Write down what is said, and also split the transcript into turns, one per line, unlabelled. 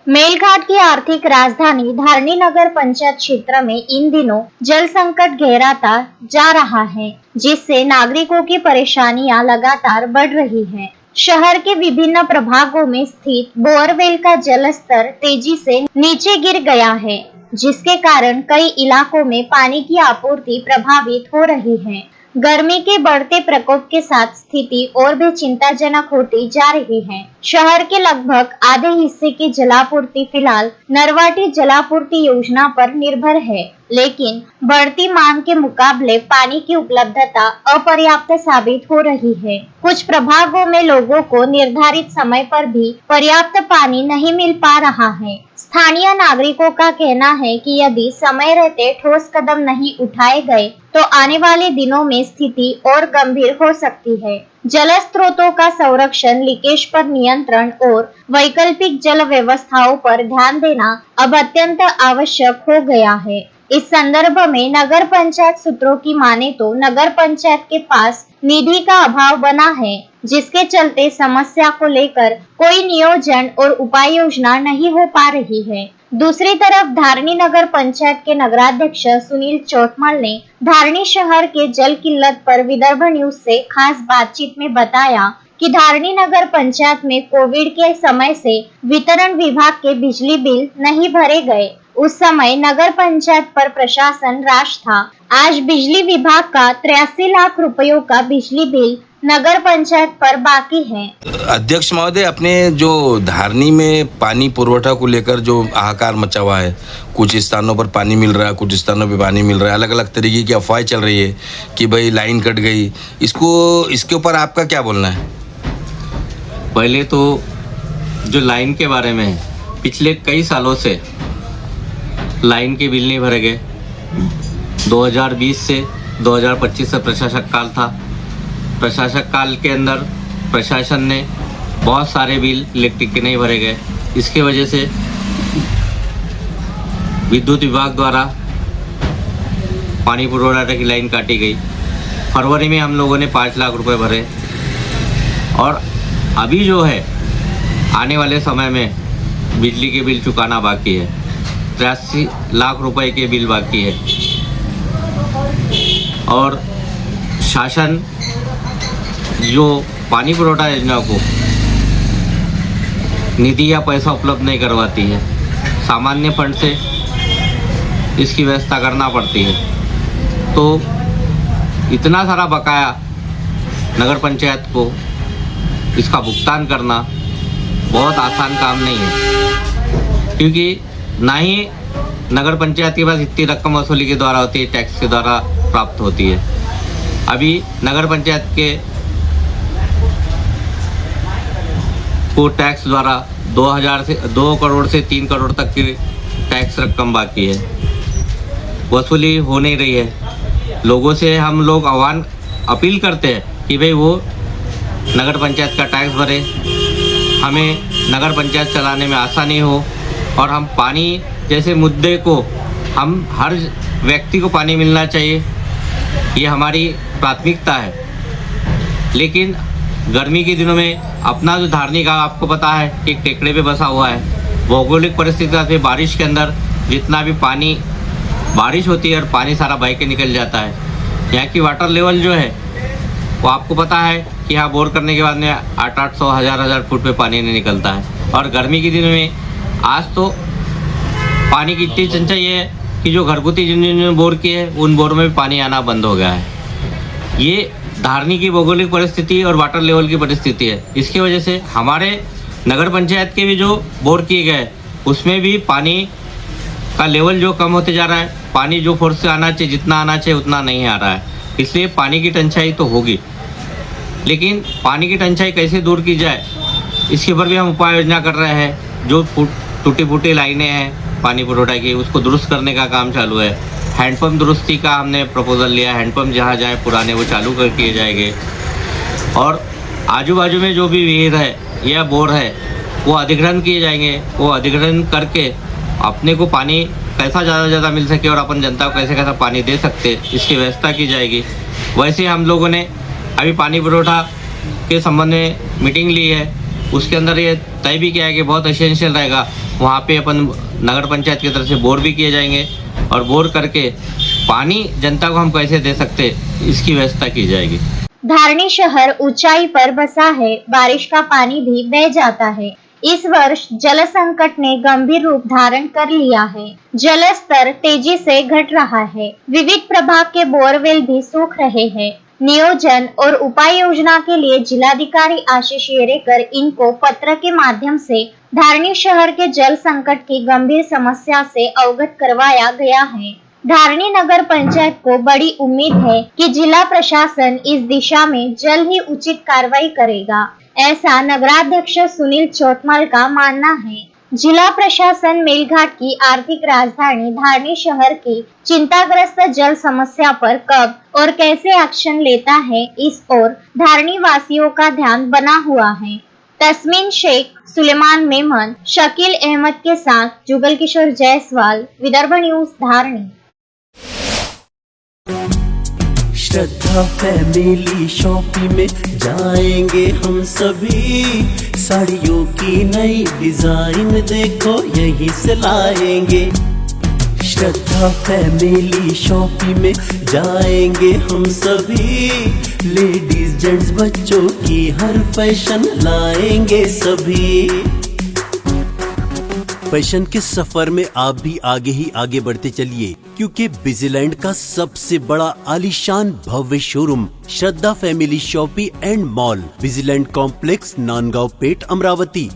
मेलघाट की आर्थिक राजधानी धारणी नगर पंचायत क्षेत्र में इन दिनों जल संकट गहराता जा रहा है, जिससे नागरिकों की परेशानियां लगातार बढ़ रही हैं। शहर के विभिन्न प्रभागों में स्थित बोरवेल का जल स्तर तेजी से नीचे गिर गया है, जिसके कारण कई इलाकों में पानी की आपूर्ति प्रभावित हो रही है। गर्मी के बढ़ते प्रकोप के साथ स्थिति और भी चिंताजनक होती जा रही है। शहर के लगभग आधे हिस्से की जलापूर्ति फिलहाल नरवाटी जलापूर्ति योजना पर निर्भर है, लेकिन बढ़ती मांग के मुकाबले पानी की उपलब्धता अपर्याप्त साबित हो रही है। कुछ प्रभागों में लोगों को निर्धारित समय पर भी पर्याप्त पानी नहीं मिल पा रहा है। स्थानीय नागरिकों का कहना है कि यदि समय रहते ठोस कदम नहीं उठाए गए तो आने वाले दिनों में स्थिति और गंभीर हो सकती है। जल स्रोतों का संरक्षण, लीकेज पर नियंत्रण और वैकल्पिक जल व्यवस्थाओं पर ध्यान देना अब अत्यंत आवश्यक हो गया है। इस संदर्भ में नगर पंचायत सूत्रों की माने तो नगर पंचायत के पास निधि का अभाव बना है, जिसके चलते समस्या को लेकर कोई नियोजन और उपाय योजना नहीं हो पा रही है। दूसरी तरफ धारणी नगर पंचायत के नगराध्यक्ष सुनील चौटमल ने धारणी शहर के जल किल्लत पर विदर्भ न्यूज से खास बातचीत में बताया कि धारणी नगर पंचायत में कोविड के समय से वितरण विभाग के बिजली बिल नहीं भरे गए। उस समय नगर पंचायत पर प्रशासन राज था। आज बिजली विभाग का 83 लाख रुपयों का बिजली बिल नगर पंचायत पर बाकी है।
अध्यक्ष महोदय, अपने जो धारणी में पानी पुरवठा को लेकर जो हाहाकार मचा हुआ है, कुछ स्थानों पर पानी मिल रहा है, कुछ स्थानों पर पानी मिल रहा है, अलग अलग तरीके की अफवाहें चल रही है कि भाई लाइन कट गई। इसके ऊपर आपका क्या बोलना है?
पहले तो जो लाइन के बारे में पिछले कई सालों से लाइन के बिल नहीं भरे गए। 2020 से 2025 से प्रशासक काल था। प्रशासक काल के अंदर प्रशासन ने बहुत सारे बिल इलेक्ट्रिक के नहीं भरे गए। इसके वजह से विद्युत विभाग द्वारा पानी पुरवठा की लाइन काटी गई। फरवरी में हम लोगों ने 5 लाख रुपए भरे और अभी जो है आने वाले समय में बिजली के बिल चुकाना बाकी है। 83 लाख रुपए के बिल बाकी है और शासन जो पानी पुरवठा योजना को निधि या पैसा उपलब्ध नहीं करवाती है, सामान्य फंड से इसकी व्यवस्था करना पड़ती है। तो इतना सारा बकाया नगर पंचायत को इसका भुगतान करना बहुत आसान काम नहीं है, क्योंकि ना ही नगर पंचायत के पास इतनी रकम वसूली के द्वारा होती है, टैक्स के द्वारा प्राप्त होती है। अभी नगर पंचायत के को टैक्स द्वारा 2 करोड़ से 3 करोड़ तक की टैक्स रकम बाकी है, वसूली हो नहीं रही है। लोगों से हम लोग अपील करते हैं कि भाई वो नगर पंचायत का टैक्स भरे, हमें नगर पंचायत चलाने में आसानी हो और हम पानी जैसे मुद्दे को, हम हर व्यक्ति को पानी मिलना चाहिए, ये हमारी प्राथमिकता है। लेकिन गर्मी के दिनों में अपना जो धारणी का आपको पता है कि टेकड़े पे बसा हुआ है। भौगोलिक परिस्थितियों से बारिश के अंदर जितना भी पानी बारिश होती है और पानी सारा बह के निकल जाता है। यहाँ की वाटर लेवल जो है वो आपको पता है कि यहाँ बोर करने के बाद में 800 1000 फुट पे पानी नहीं निकलता है। और गर्मी के दिनों में आज तो पानी की इतनी चंचाई है कि जो घरगुती जिन्होंने बोर किए हैं उन बोर में भी पानी आना बंद हो गया है। ये धारणी की भौगोलिक परिस्थिति और वाटर लेवल की परिस्थिति है। इसकी वजह से हमारे नगर पंचायत के भी जो बोर किए गए उसमें भी पानी का लेवल जो कम होते जा रहा है। पानी जो फोर्स से आना चाहिए, जितना आना चाहिए उतना नहीं आ रहा है, इसलिए पानी की टंचाई तो होगी। लेकिन पानी की टंचाई कैसे दूर की जाए, इसके ऊपर भी हम उपाय योजना कर रहे हैं। जो टूटी फूटी लाइनें हैं पानी पुरवठा की, उसको दुरुस्त करने का काम चालू है। हैंडपम्प दुरुस्ती का हमने प्रपोजल लिया। हैंडपम्प जहाँ जाए पुराने वो चालू कर किए जाएंगे। और आजू बाजू में जो भी विहीर है या बोर है वो अधिग्रहण किए जाएंगे। वो अधिग्रहण करके अपने को पानी कैसा ज़्यादा से ज़्यादा मिल सके और अपन जनता को कैसे कैसा पानी दे सकते, इसकी व्यवस्था की जाएगी। वैसे हम लोगों ने अभी पानी पुरवठा के संबंध में मीटिंग ली है। उसके अंदर ये तय भी किया है कि बहुत एसेंशियल रहेगा, वहाँ पे अपन नगर पंचायत की तरफ से बोर भी किए जाएंगे और बोर करके पानी जनता को हम कैसे दे सकते इसकी व्यवस्था की जाएगी।
धारनी शहर ऊंचाई पर बसा है, बारिश का पानी भी बह जाता है। इस वर्ष जल संकट ने गंभीर रूप धारण कर लिया है। जल स्तर तेजी से घट रहा है। विविध प्रभाग के बोरवेल भी सूख रहे हैं। नियोजन और उपाय योजना के लिए जिलाधिकारी आशीष येरेकर इनको पत्र के माध्यम से धारनी शहर के जल संकट की गंभीर समस्या से अवगत करवाया गया है। धारनी नगर पंचायत को बड़ी उम्मीद है कि जिला प्रशासन इस दिशा में जल्द ही उचित कार्रवाई करेगा, ऐसा नगराध्यक्ष सुनील चौतमल का मानना है। जिला प्रशासन मेलघाट की आर्थिक राजधानी धारनी शहर की चिंताग्रस्त जल समस्या पर कब और कैसे एक्शन लेता है, इस ओर धारनी वासियों का ध्यान बना हुआ है। तस्मीन शेख, सुलेमान मेमन, शकील अहमद के साथ जुगल किशोर जायसवाल, विदर्भ न्यूज धारनी।
श्रद्धा फैमिली शॉपिंग में जाएंगे हम सभी, साड़ियों की नई डिजाइन देखो यहीं से लाएंगे। श्रद्धा फैमिली शॉपिंग में जाएंगे हम सभी, लेडीज जेंट्स बच्चों की हर फैशन लाएंगे सभी। फैशन के सफर में आप भी आगे ही आगे बढ़ते चलिए, क्योंकि बिजीलैंड का सबसे बड़ा आलीशान भव्य showroom Shraddha family shopping and mall, Busyland complex, Nandgaon Peth, Amravati.